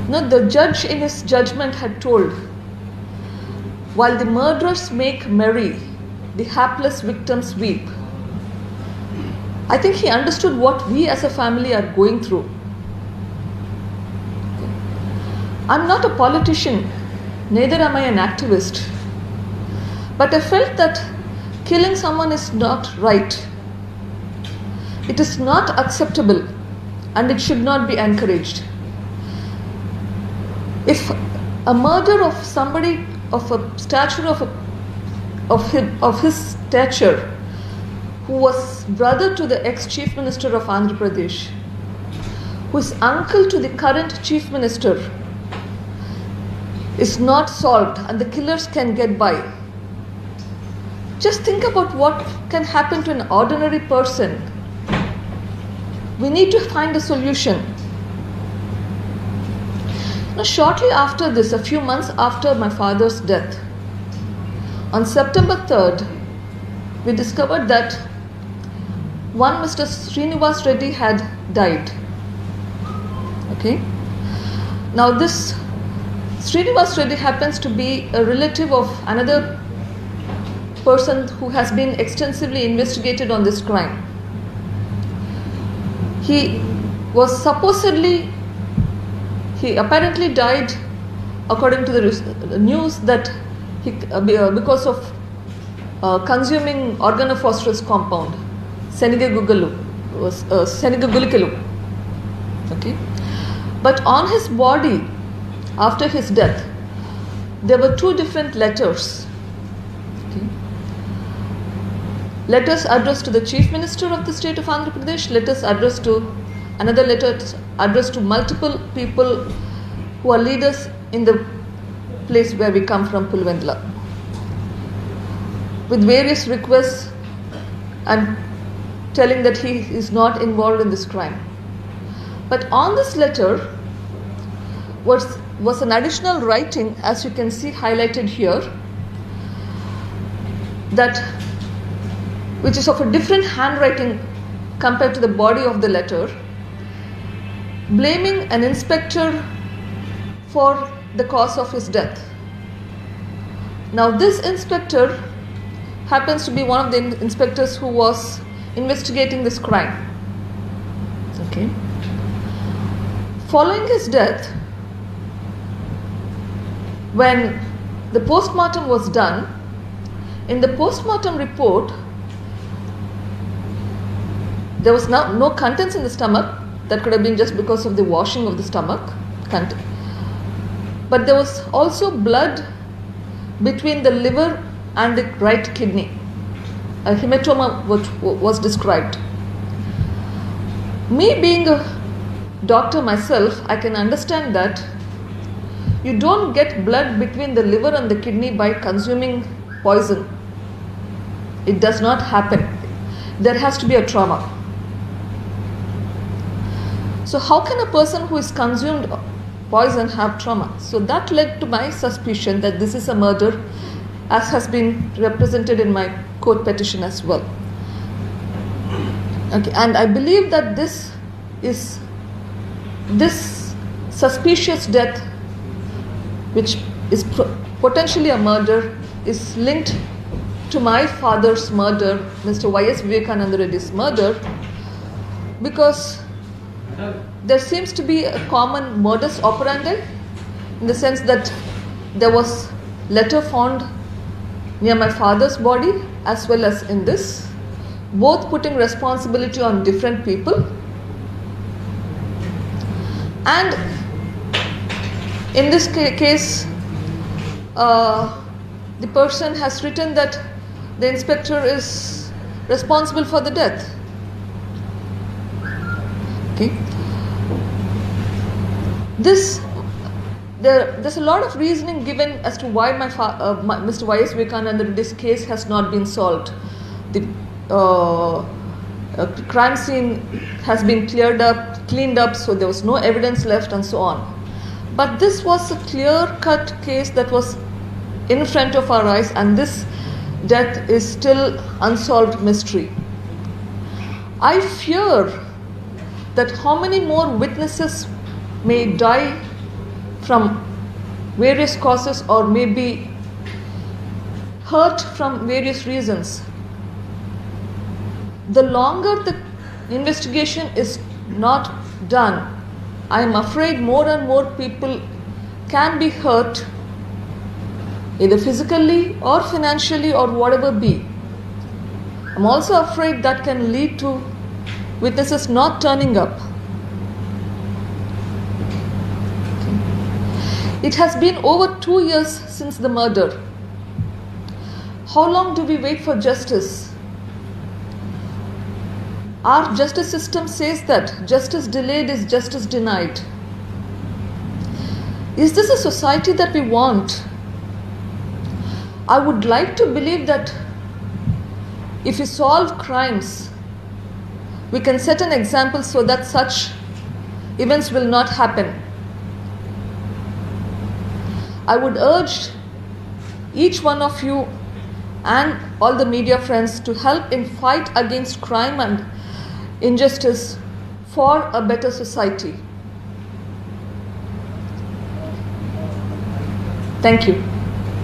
No, the judge in his judgment had told, while the murderers make merry, the hapless victims weep. I think he understood what we as a family are going through. I'm not a politician, neither am I an activist. But I felt that killing someone is not right. It is not acceptable and it should not be encouraged. If a murder of somebody of a stature of his stature, who was brother to the ex-chief minister of Andhra Pradesh, who is uncle to the current chief minister, is not solved and the killers can get by, just think about what can happen to an ordinary person. We need to find a solution. Now, shortly after this, a few months after my father's death, on September 3rd, we discovered that one Mr. Srinivas Reddy had died. Okay. Now, this Srinivas Reddy happens to be a relative of another person who has been extensively investigated on this crime. He apparently died, according to the news, that he because of consuming organophosphorus compound, Senegagulikelu. Okay, but on his body, after his death, there were two different letters. Okay. Letters addressed to the Chief Minister of the state of Andhra Pradesh, another letter addressed to multiple people who are leaders in the place where we come from, Pulivendula, with various requests and telling that he is not involved in this crime. But on this letter was an additional writing, as you can see highlighted here, which is of a different handwriting compared to the body of the letter, blaming an inspector for the cause of his death. Now, this inspector happens to be one of the inspectors who was investigating this crime. Okay. Following his death, when the postmortem was done, in the postmortem report, there was no contents in the stomach. That could have been just because of the washing of the stomach. But there was also blood between the liver and the right kidney. A hematoma was described. Me being a doctor myself, I can understand that you don't get blood between the liver and the kidney by consuming poison. It does not happen. There has to be a trauma. So how can a person who is consumed poison have trauma? So that led to my suspicion that this is a murder, as has been represented in my court petition as well. Okay, and I believe that this suspicious death, which is potentially a murder, is linked to my father's murder, Mr. Y.S. Vivekananda Reddy's murder, because there seems to be a common modus operandi, in the sense that there was letter found near my father's body as well as in this, both putting responsibility on different people. And in this case, the person has written that the inspector is responsible for the death. Okay. There's a lot of reasoning given as to why Mr. Y.S. Vivekananda Reddy's case has not been solved. The crime scene has been cleaned up, so there was no evidence left and so on. But this was a clear-cut case that was in front of our eyes, and this death is still unsolved mystery. I fear that how many more witnesses may die from various causes or may be hurt from various reasons, the longer the investigation is not done, I am afraid more and more people can be hurt, either physically or financially or whatever be. I'm also afraid that can lead to witnesses not turning up. It has been over 2 years since the murder. How long do we wait for justice? Our justice system says that justice delayed is justice denied. Is this a society that we want? I would like to believe that if we solve crimes, we can set an example so that such events will not happen. I would urge each one of you and all the media friends to help in fight against crime and injustice for a better society. Thank you.